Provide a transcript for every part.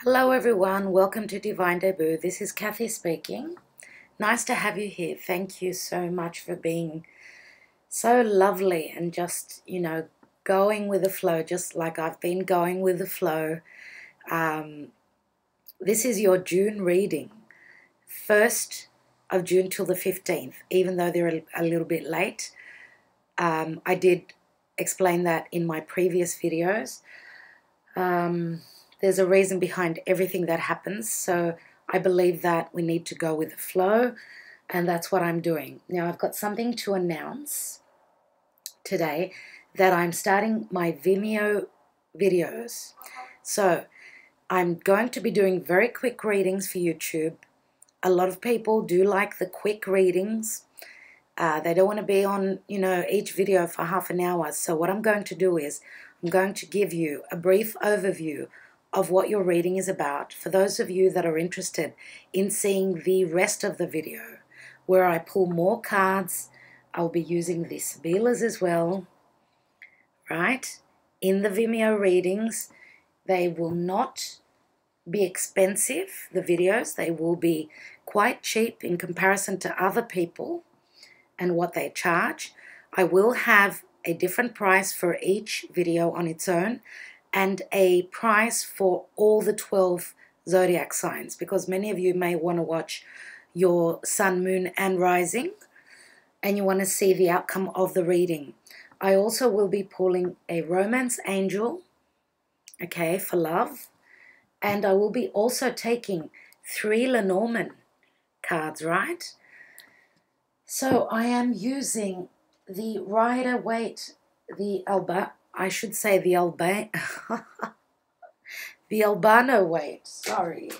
Hello everyone, welcome to Divine Debut. This is Kathy speaking. Nice to have you here. Thank you so much for being so lovely and just, going with the flow, just like I've been going with the flow. This is your June reading, 1st of June till the 15th, even though they're a little bit late. I did explain that in my previous videos. There's a reason behind everything that happens, so I believe that we need to go with the flow, and that's what I'm doing. Now, I've got something to announce today, that I'm starting my Vimeo videos. So I'm going to be doing very quick readings for YouTube. A lot of people do like the quick readings. They don't want to be on, each video for half an hour. So what I'm going to do is I'm going to give you a brief overview of what your reading is about. For those of you that are interested in seeing the rest of the video, where I pull more cards, I'll be using the Sibilas as well, right? In the Vimeo readings, they will not be expensive, the videos. They will be quite cheap in comparison to other people and what they charge. I will have a different price for each video on its own, and a price for all the 12 zodiac signs, because many of you may want to watch your sun, moon, and rising, and you want to see the outcome of the reading. I also will be pulling a romance angel, okay, for love, and I will be also taking 3 Lenormand cards, right? So I am using the Rider-Waite, the the Albano-Waite, sorry.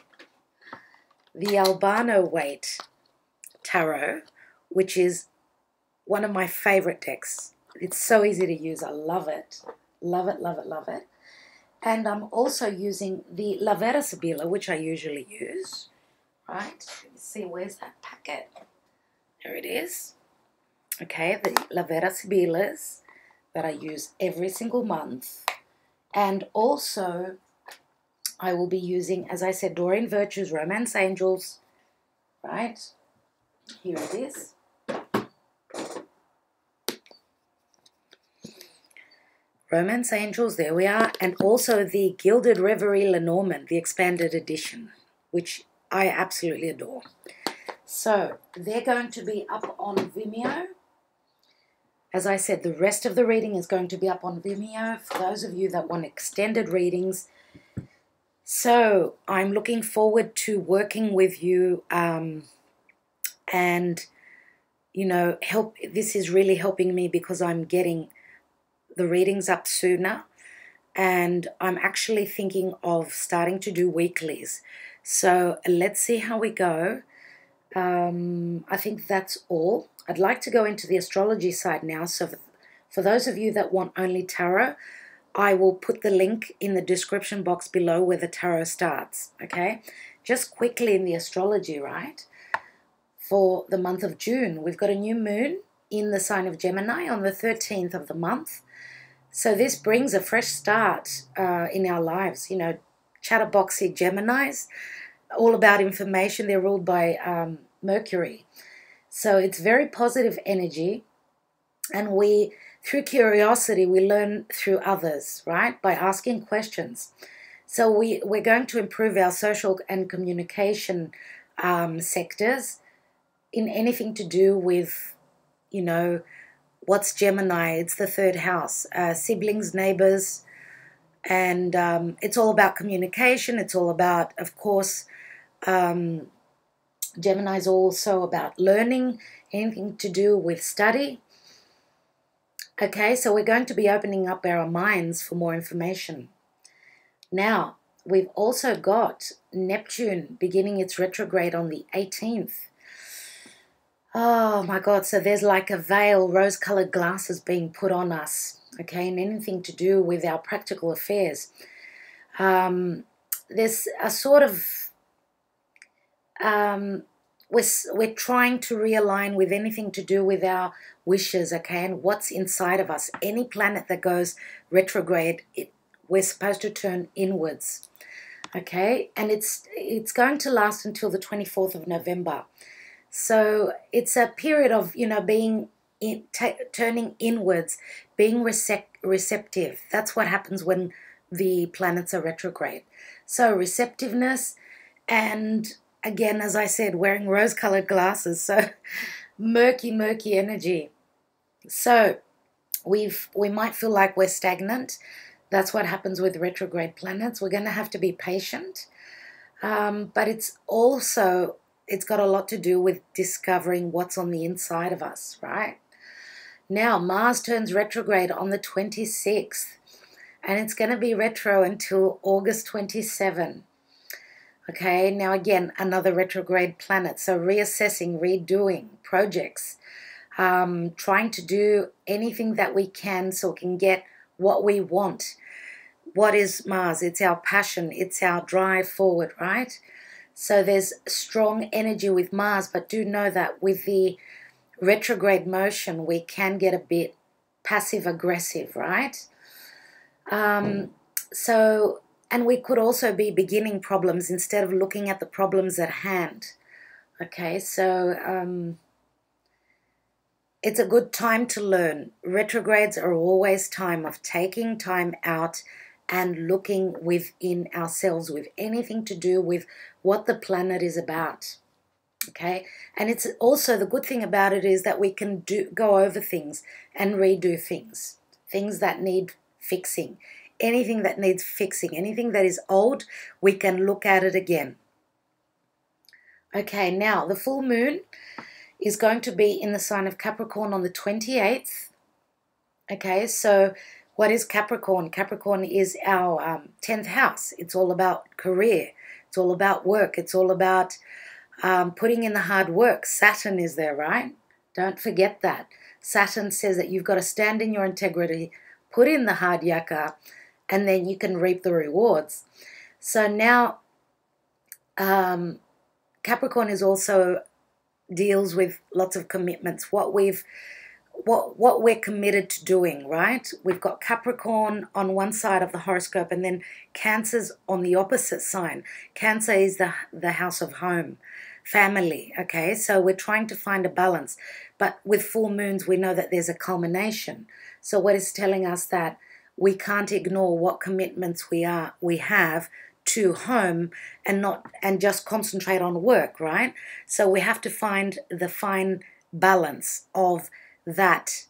The Albano-Waite Tarot, which is one of my favorite decks. It's so easy to use. I love it. Love it, love it, love it. And I'm also using the Lavera Sibila, which I usually use, right? Let me see, where's that packet? There it is. Okay, the Lavera Sibilas that I use every single month. And also, I will be using, as I said, Doreen Virtue's Romance Angels, right? Here it is. Romance Angels, there we are. And also the Gilded Reverie Lenormand, the expanded edition, which I absolutely adore. So, they're going to be up on Vimeo. As I said, the rest of the reading is going to be up on Vimeo for those of you that want extended readings. So I'm looking forward to working with you, and, this is really helping me because I'm getting the readings up sooner, and I'm actually thinking of starting to do weeklies. So let's see how we go. I think that's all. I'd like to go into the astrology side now. So for those of you that want only tarot, I will put the link in the description box below where the tarot starts, okay? Just quickly in the astrology, right? For the month of June, we've got a new moon in the sign of Gemini on the 13th of the month. So this brings a fresh start in our lives. Chatterboxy Geminis, all about information. They're ruled by Mercury. So it's very positive energy, and through curiosity, we learn through others, right? By asking questions. So we're going to improve our social and communication sectors in anything to do with, what's Gemini? It's the 3rd house, siblings, neighbors, and it's all about communication. It's all about, of course, Gemini is also about learning, anything to do with study. Okay, so we're going to be opening up our minds for more information. Now, we've also got Neptune beginning its retrograde on the 18th. Oh my God, so there's like a veil, rose-colored glasses being put on us, okay, and anything to do with our practical affairs. There's a sort of we're trying to realign with anything to do with our wishes, okay, and what's inside of us. Any planet that goes retrograde, we're supposed to turn inwards. Okay, and it's going to last until the 24th of November. So it's a period of, being turning inwards, being receptive. That's what happens when the planets are retrograde. So receptiveness, and again, as I said, wearing rose-colored glasses. So murky, murky energy. So we might feel like we're stagnant. That's what happens with retrograde planets. We're going to have to be patient. But it's got a lot to do with discovering what's on the inside of us, right? Now, Mars turns retrograde on the 26th, and it's going to be retro until August 27. Okay, now again, another retrograde planet. So reassessing, redoing projects, trying to do anything that we can so we can get what we want. What is Mars? It's our passion. It's our drive forward, right? So there's strong energy with Mars, but do know that with the retrograde motion, we can get a bit passive-aggressive, right? And we could also be beginning problems instead of looking at the problems at hand. Okay, so it's a good time to learn. Retrogrades are always time of taking time out and looking within ourselves with anything to do with what the planet is about. Okay, and it's also, the good thing about it is that we can go over things and redo things that need fixing. Anything that needs fixing, anything that is old, we can look at it again. Okay, now the full moon is going to be in the sign of Capricorn on the 28th. Okay, so what is Capricorn? Capricorn is our 10th house. It's all about career. It's all about work. It's all about putting in the hard work. Saturn is there, right? Don't forget that. Saturn says that you've got to stand in your integrity, put in the hard yakka, and then you can reap the rewards. So now Capricorn is also deals with lots of commitments, what we're committed to doing, right? We've got Capricorn on one side of the horoscope, and then Cancer's on the opposite sign. Cancer is the house of home, family, okay? So we're trying to find a balance. But with full moons, we know that there's a culmination. So what is telling us that we can't ignore what commitments we have to home and just concentrate on work, right? So we have to find the fine balance of that,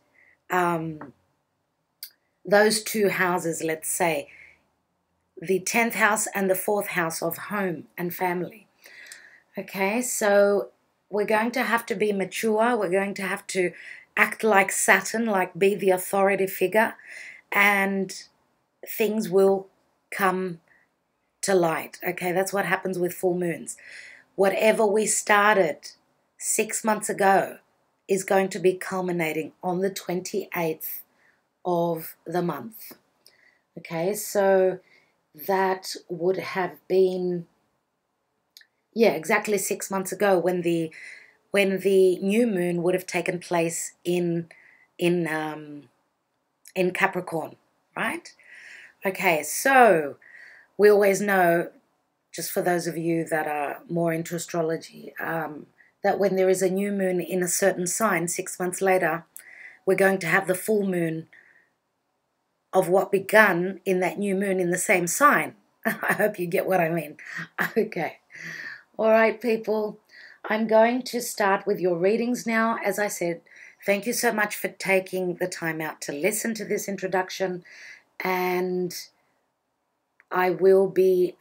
those two houses, let's say, the 10th house and the 4th house of home and family. Okay, so we're going to have to be mature. We're going to have to act like Saturn, like be the authority figure, and things will come to light. Okay, that's what happens with full moons. Whatever we started 6 months ago is going to be culminating on the 28th of the month. Okay, so that would have been, yeah, exactly 6 months ago when the new moon would have taken place in Capricorn, right? Okay, so we always know, just for those of you that are more into astrology, that when there is a new moon in a certain sign, 6 months later, we're going to have the full moon of what begun in that new moon in the same sign. I hope you get what I mean. Okay. All right, people. I'm going to start with your readings now. As I said, thank you so much for taking the time out to listen to this introduction, and I will be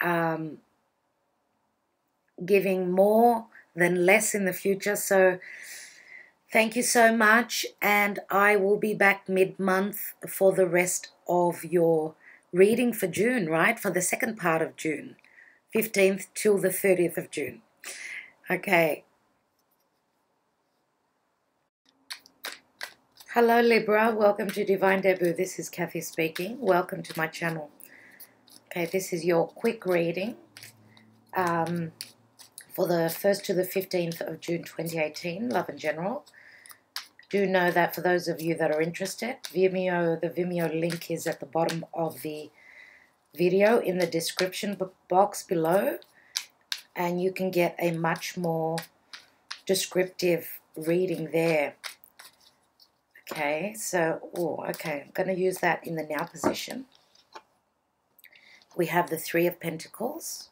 giving more than less in the future. So thank you so much, and I will be back mid-month for the rest of your reading for June, right? For the second part of June, 15th till the 30th of June. Okay. Hello, Libra. Welcome to Divine Debut. This is Kathy speaking. Welcome to my channel. Okay, this is your quick reading for the 1st to the 15th of June 2018, Love in General. Do know that for those of you that are interested, the Vimeo link is at the bottom of the video in the description box below, and you can get a much more descriptive reading there. Okay, so, okay, I'm going to use that in the now position. We have the Three of Pentacles.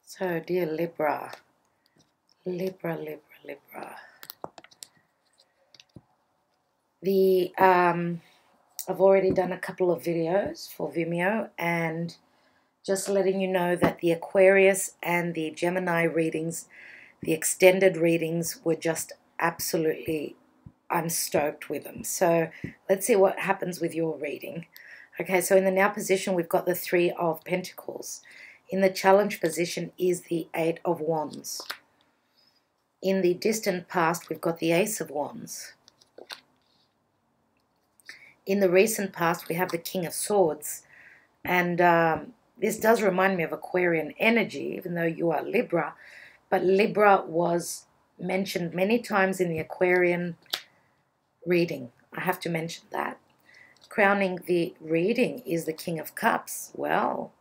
So, dear Libra, Libra. I've already done a couple of videos for Vimeo, and just letting you know that the Aquarius and the Gemini readings, the extended readings, were just absolutely, I'm stoked with them. So let's see what happens with your reading. Okay, so in the now position, we've got the Three of Pentacles. In the challenge position is the Eight of Wands. In the distant past, we've got the Ace of Wands. In the recent past, we have the King of Swords. And this does remind me of Aquarian energy, even though you are Libra. But Libra was mentioned many times in the Aquarian reading. I have to mention that. Crowning the reading is the King of Cups. Well,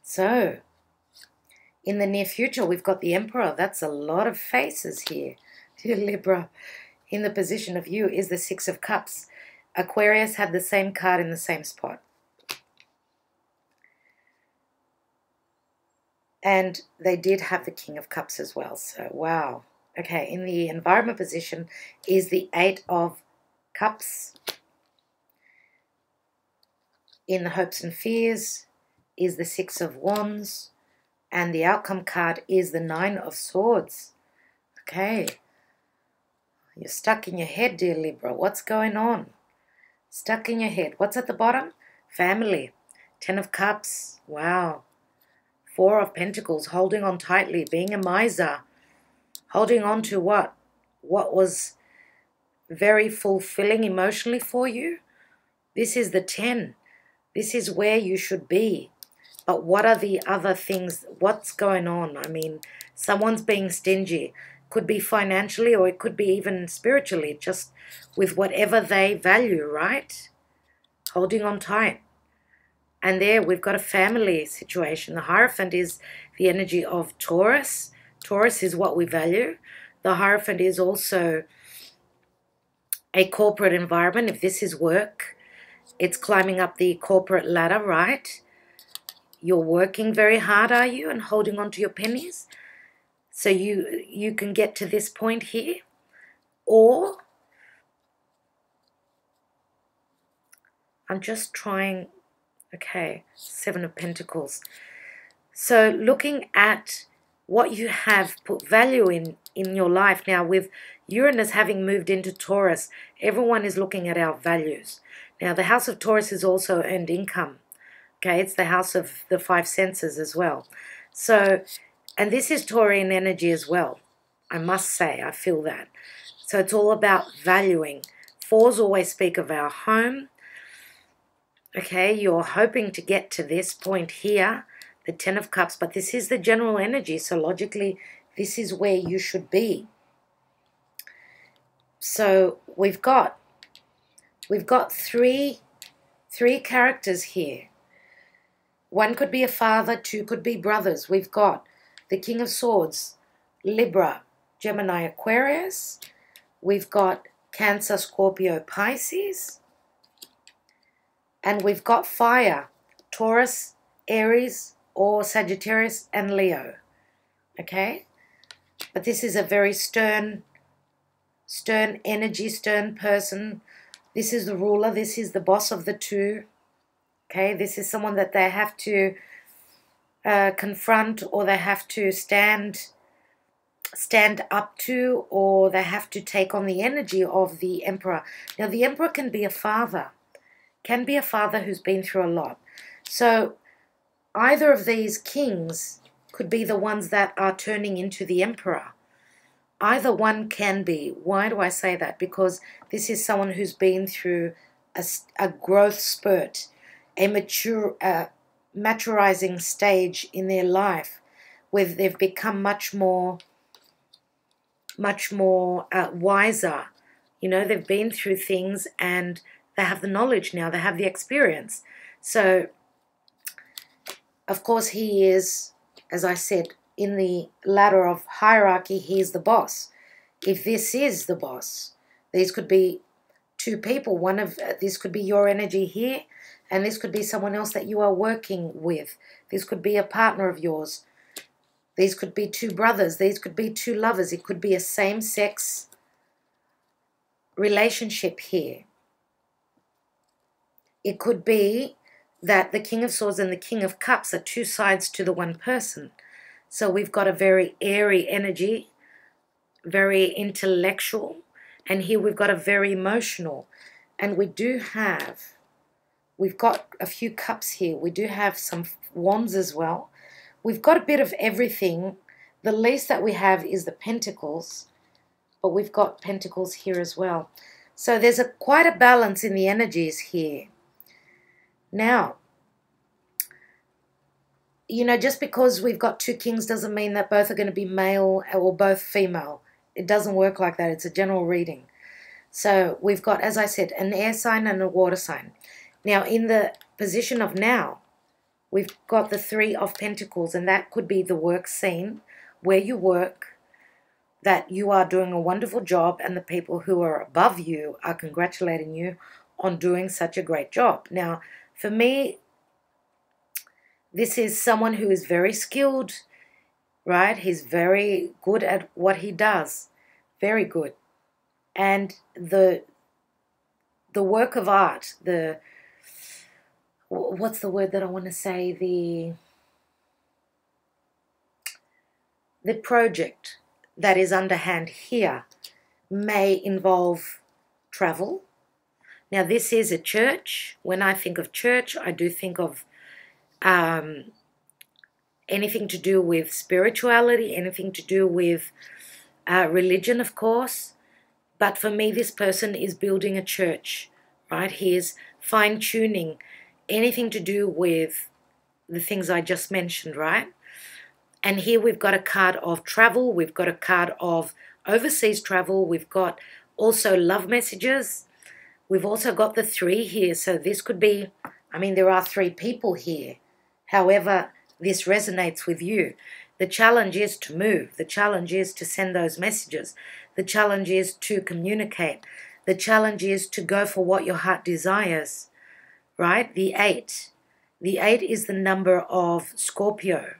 so in the near future, we've got the Emperor. That's a lot of faces here, dear Libra. In the position of you is the Six of Cups. Aquarius had the same card in the same spot. And they did have the King of Cups as well. So, wow. Okay, in the environment position is the Eight of Cups. In the hopes and fears is the Six of Wands. And the outcome card is the Nine of Swords. Okay. You're stuck in your head, dear Libra. What's going on? Stuck in your head. What's at the bottom? Family. Ten of Cups. Wow. Four of Pentacles. Holding on tightly. Being a miser. Holding on to what? What was very fulfilling emotionally for you? This is the 10. This is where you should be. But what are the other things? What's going on? I mean, someone's being stingy. Could be financially, or it could be even spiritually, just with whatever they value, right? Holding on tight. And there we've got a family situation. The Hierophant is the energy of Taurus. Taurus is what we value. The Hierophant is also a corporate environment. If this is work, it's climbing up the corporate ladder, right? You're working very hard, are you, and holding on to your pennies? So you can get to this point here. Or I'm just trying, okay, Seven of Pentacles. So looking at what you have put value in your life. Now with Uranus having moved into Taurus, everyone is looking at our values. Now the house of Taurus is also earned income. Okay, it's the house of the five senses as well. So, and this is Taurian energy as well. I must say, I feel that. So it's all about valuing. Fours always speak of our home. Okay, you're hoping to get to this point here, the Ten of Cups, but this is the general energy. So logically, this is where you should be. So we've got three characters here. One could be a father, two could be brothers. We've got the King of Swords, Libra, Gemini, Aquarius. We've got Cancer, Scorpio, Pisces. And we've got fire, Taurus, Aries, or Sagittarius, and Leo. Okay? But this is a very stern energy, stern person. This is the ruler. This is the boss of the two. Okay? This is someone that they have to confront, or they have to stand up to, or they have to take on the energy of the Emperor. Now, the Emperor can be a father. Can be a father who's been through a lot. So either of these kings could be the ones that are turning into the Emperor. Either one can be. Why do I say that? Because this is someone who's been through a growth spurt, a maturizing stage in their life, where they've become much more much more wiser. You know, they've been through things and they have the knowledge now, they have the experience. So, of course, he is, as I said, in the ladder of hierarchy, he is the boss. If this is the boss, these could be two people. One of this could be your energy here, and this could be someone else that you are working with. This could be a partner of yours. These could be two brothers. These could be two lovers. It could be a same-sex relationship here. It could be that the King of Swords and the King of Cups are two sides to the one person. So we've got a very airy energy, very intellectual, and here we've got a very emotional. And we've got a few cups here. We do have some wands as well. We've got a bit of everything. The least that we have is the pentacles, but we've got pentacles here as well. So there's quite a balance in the energies here. Now, you know, just because we've got two kings doesn't mean that both are going to be male or both female. It doesn't work like that. It's a general reading. So we've got, as I said, an air sign and a water sign. Now, in the position of now, we've got the Three of Pentacles, and that could be the work scene where you work, that you are doing a wonderful job, and the people who are above you are congratulating you on doing such a great job. Now, for me, this is someone who is very skilled, right? He's very good at what he does. Very good. And the work of art, what's the word that I want to say? The project that is underhand here may involve travel. Now, this is a church. When I think of church, I do think of anything to do with spirituality, anything to do with religion, of course. But for me, this person is building a church, right? He is fine-tuning anything to do with the things I just mentioned, right? And here we've got a card of travel. We've got a card of overseas travel. We've got also love messages. We've also got the three here. So this could be, I mean, there are three people here. However, this resonates with you. The challenge is to move. The challenge is to send those messages. The challenge is to communicate. The challenge is to go for what your heart desires, right? The 8. The 8 is the number of Scorpio.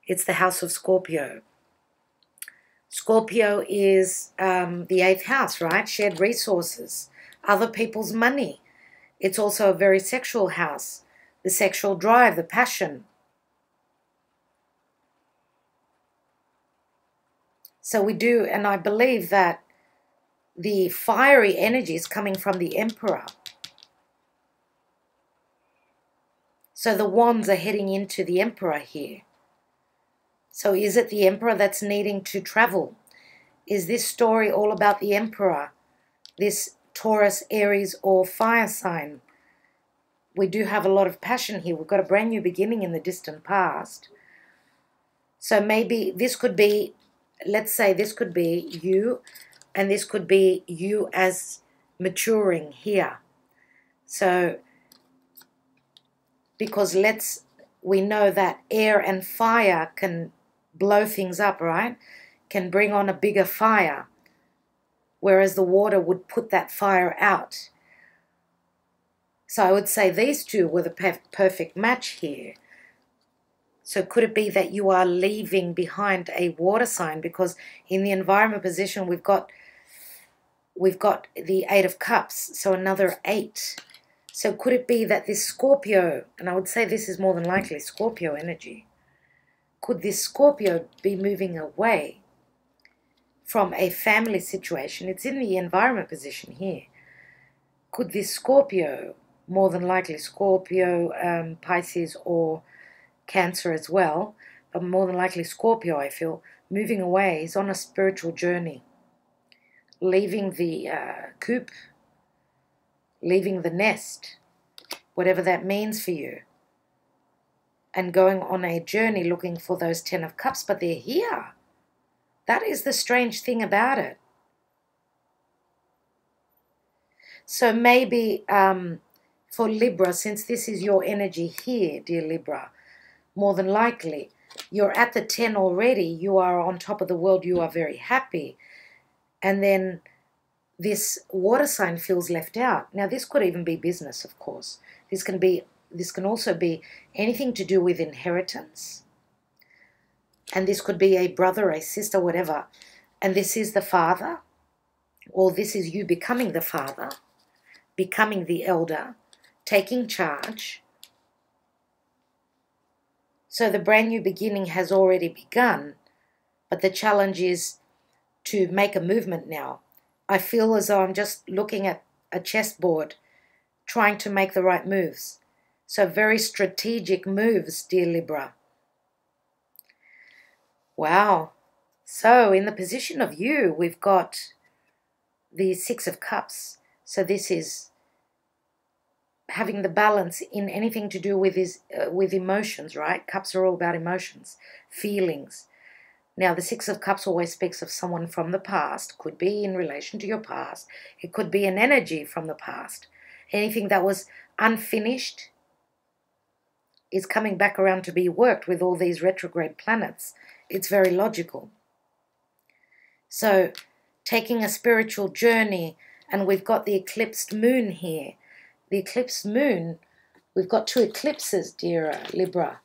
It's the house of Scorpio. Scorpio is the 8th house, right? Shared resources, other people's money. It's also a very sexual house. The sexual drive, the passion. So we do, and I believe that the fiery energy is coming from the Emperor. So the wands are heading into the Emperor here. So is it the Emperor that's needing to travel? Is this story all about the Emperor, this Taurus, Aries, or fire sign? We do have a lot of passion here. We've got a brand new beginning in the distant past. So maybe this could be, let's say this could be you, and this could be you as maturing here. So, because we know that air and fire can blow things up, right? Can bring on a bigger fire, whereas the water would put that fire out. So I would say these two were the perfect match here. So could it be that you are leaving behind a water sign? Because in the environment position, we've got the 8 of Cups, so another 8. So could it be that this Scorpio, and I would say this is more than likely Scorpio energy, could this Scorpio be moving away from a family situation? It's in the environment position here. Could this Scorpio, more than likely Scorpio, Pisces, or Cancer as well, but more than likely Scorpio, I feel, moving away. He's on a spiritual journey, leaving the coop, leaving the nest, whatever that means for you, and going on a journey looking for those 10 of Cups. But they're here. That is the strange thing about it. So maybe for Libra, since this is your energy here, dear Libra, more than likely, you're at the 10 already. You are on top of the world. You are very happy. And then this water sign feels left out. Now, this could even be business, of course. This can also be anything to do with inheritance. And this could be a brother, a sister, whatever. And this is the father, or this is you becoming the father, becoming the elder, taking charge. So the brand new beginning has already begun, but the challenge is to make a movement now. I feel as though I'm just looking at a chessboard, trying to make the right moves. So very strategic moves, dear Libra. Wow. So in the position of you, we've got the Six of Cups. So this is having the balance in anything to do with emotions, right? Cups are all about emotions, feelings. Now, the Six of Cups always speaks of someone from the past. Could be in relation to your past. It could be an energy from the past. Anything that was unfinished is coming back around to be worked with all these retrograde planets. It's very logical. So, taking a spiritual journey, and we've got the eclipsed moon here. The eclipsed moon, we've got two eclipses, dear Libra.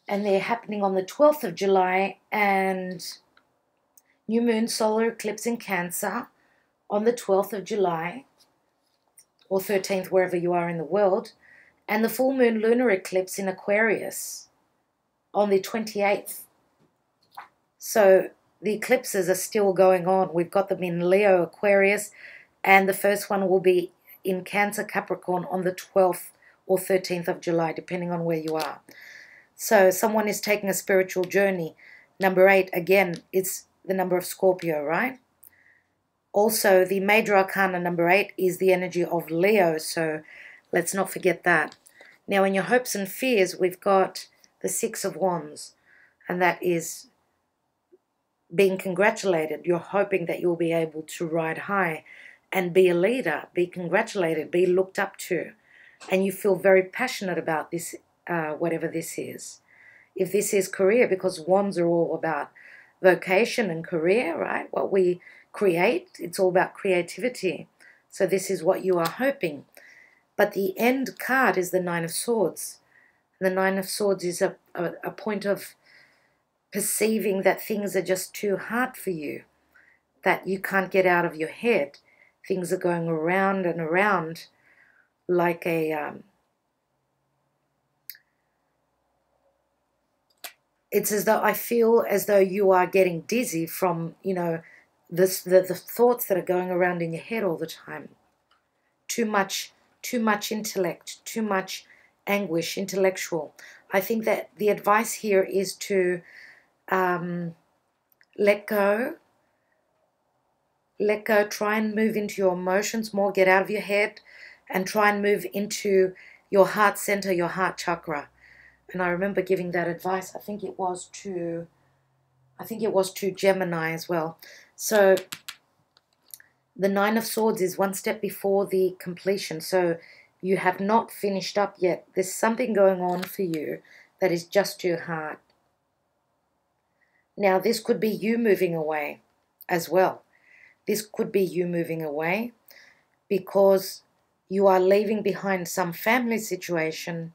And they're happening on the 12th of July and new moon solar eclipse in Cancer on the 12th of July or 13th, wherever you are in the world, and the full moon lunar eclipse in Aquarius on the 28th. So the eclipses are still going on. We've got them in Leo, Aquarius, and the first one will be in Cancer, Capricorn on the 12th or 13th of July, depending on where you are. So someone is taking a spiritual journey. Number 8, again, it's the number of Scorpio, right? Also, the major arcana number 8 is the energy of Leo, so let's not forget that. Now, in your hopes and fears, we've got the Six of Wands, and that is being congratulated. You're hoping that you'll be able to ride high and be a leader, be congratulated, be looked up to, and you feel very passionate about this, whatever this is. If this is career, because wands are all about vocation and career, right? What we create, it's all about creativity. So this is what you are hoping. But the end card is the Nine of Swords. The Nine of Swords is a point of perceiving that things are just too hard for you, that you can't get out of your head. Things are going around and around like a... it's as though I feel as though you are getting dizzy from, you know, the thoughts that are going around in your head all the time. Too much intellect, too much anguish, intellectual. I think that the advice here is to let go, try and move into your emotions more, get out of your head, and try and move into your heart center, your heart chakra. And I remember giving that advice. I think it was to Gemini as well. So the Nine of Swords is one step before the completion. So you have not finished up yet. There's something going on for you that is just too hard. Now, this could be you moving away as well. This could be you moving away because you are leaving behind some family situation.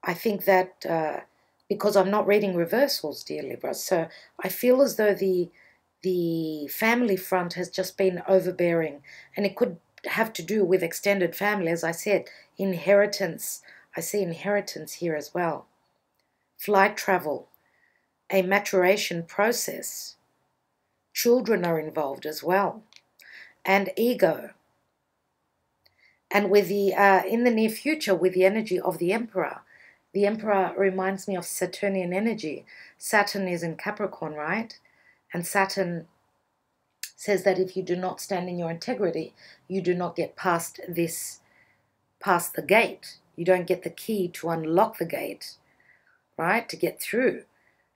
I think that because I'm not reading reversals, dear Libra, so I feel as though the family front has just been overbearing, and it could have to do with extended family, as I said, inheritance. I see inheritance here as well. Flight travel, a maturation process. Children are involved as well, and ego. And with the in the near future, with the energy of the Emperor reminds me of Saturnian energy. Saturn is in Capricorn, right? And Saturn says that if you do not stand in your integrity, you do not get past the gate. You don't get the key to unlock the gate. right? To get through.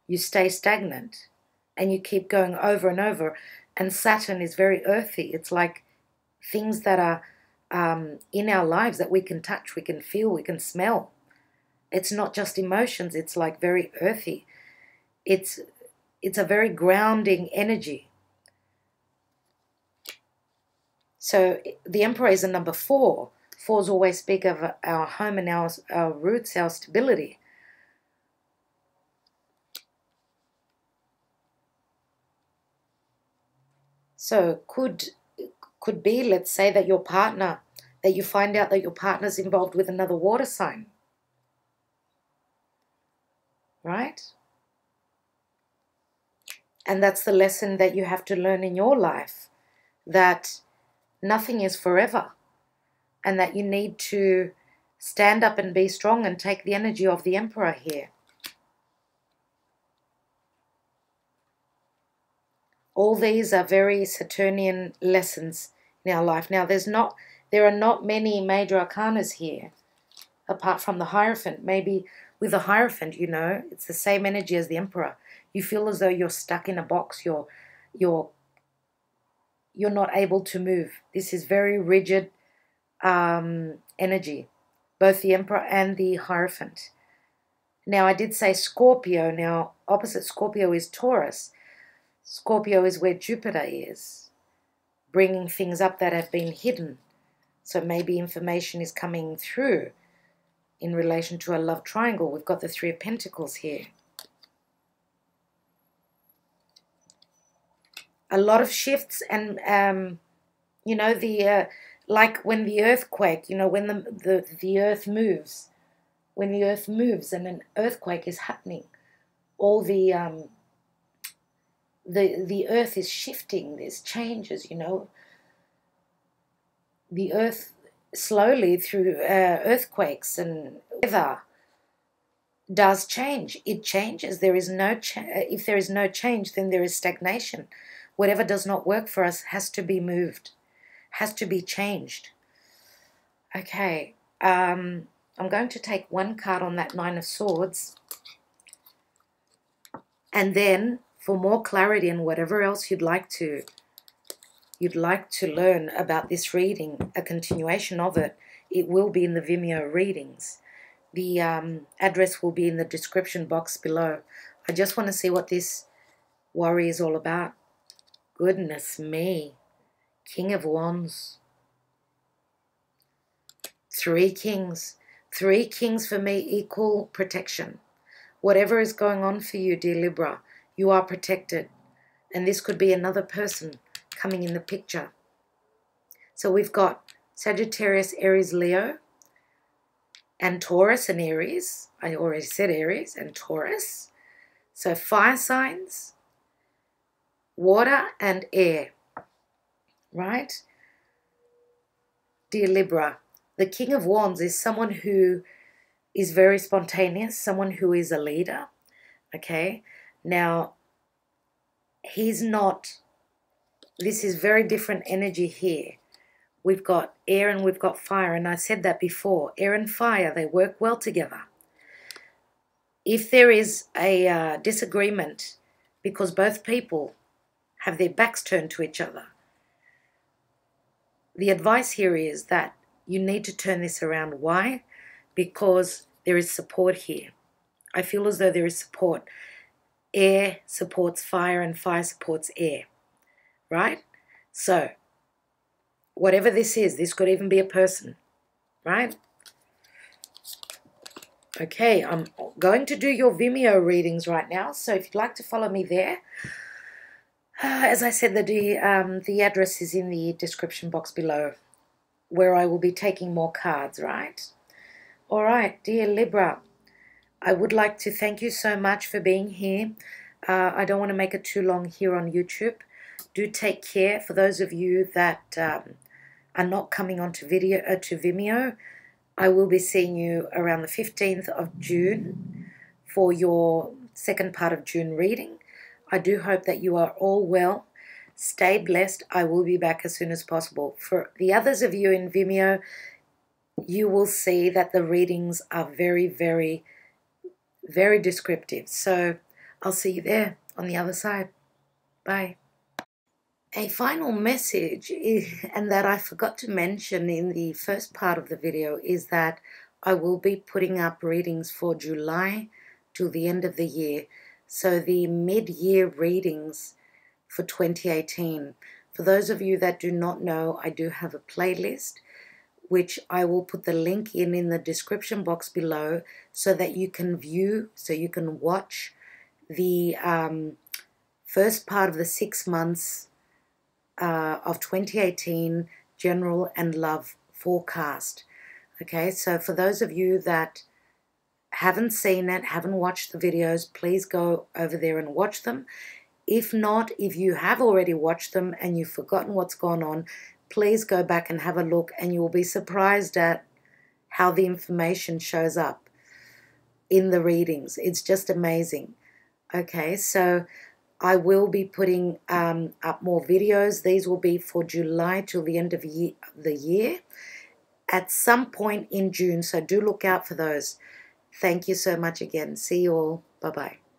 You stay stagnant and you keep going over and over. And Saturn is very earthy. It's like things that are in our lives that we can touch, we can feel, we can smell. It's not just emotions. It's like very earthy. It's a very grounding energy. So the Emperor is a number 4. 4s always speak of our home and our roots, our stability. So could be, let's say, that your partner, that you find out that your partner's involved with another water sign. Right? And that's the lesson that you have to learn in your life, that nothing is forever, and that you need to stand up and be strong and take the energy of the Emperor here. All these are very Saturnian lessons in our life. Now, there are not many major arcanas here, apart from the Hierophant. Maybe with the Hierophant, you know, it's the same energy as the Emperor. You feel as though you're stuck in a box. You're not able to move. This is very rigid energy, both the Emperor and the Hierophant. Now, I did say Scorpio. Now, opposite Scorpio is Taurus. Scorpio is where Jupiter is, bringing things up that have been hidden. So maybe information is coming through in relation to a love triangle. We've got the 3 of Pentacles here. A lot of shifts and, you know, like when the earthquake, you know, when the earth moves. When the earth moves and an earthquake is happening, all the earth is shifting. There's changes, you know. The earth slowly through earthquakes and weather does change. It changes. There is no if there is no change, then there is stagnation. Whatever does not work for us has to be moved, has to be changed. Okay, I'm going to take one card on that 9 of Swords, and then for more clarity and whatever else you'd like to learn about this reading, a continuation of it, it will be in the Vimeo readings. The address will be in the description box below. I just want to see what this worry is all about. Goodness me. King of Wands. 3 kings. 3 kings for me equal protection. Whatever is going on for you, dear Libra, you are protected. And this could be another person coming in the picture. So we've got Sagittarius, Aries, Leo, and Taurus and Aries. I already said Aries and Taurus. So fire signs, water and air, right? Dear Libra, the King of Wands is someone who is very spontaneous, someone who is a leader, okay? Now, he's not, this is very different energy here. We've got air and we've got fire, and I said that before. Air and fire, they work well together. If there is a disagreement because both people have their backs turned to each other, the advice here is that you need to turn this around. Why? Because there is support here. I feel as though there is support. Air supports fire and fire supports air, right? So, whatever this is, this could even be a person, right? Okay, I'm going to do your Vimeo readings right now, so if you'd like to follow me there, as I said, the address is in the description box below, where I will be taking more cards, right? All right, dear Libra, I would like to thank you so much for being here. I don't want to make it too long here on YouTube. Do take care. For those of you that are not coming onto to Vimeo, I will be seeing you around the 15th of June for your second part of June reading. I do hope that you are all well. Stay blessed. I will be back as soon as possible. For the others of you in Vimeo, you will see that the readings are very, very, very descriptive. So I'll see you there on the other side. Bye. A final message, and that I forgot to mention in the first part of the video, is that I will be putting up readings for July till the end of the year. So the mid-year readings for 2018. For those of you that do not know, I do have a playlist, which I will put the link in the description box below, so that you can view, so you can watch the first part of the 6 months of 2018 general and love forecast. Okay, so for those of you that haven't seen it, haven't watched the videos, please go over there and watch them. If not, if you have already watched them and you've forgotten what's gone on, please go back and have a look, and you will be surprised at how the information shows up in the readings. It's just amazing. Okay, so I will be putting up more videos. These will be for July till the end of the year, at some point in June, so do look out for those. Thank you so much again. See you all. Bye-bye.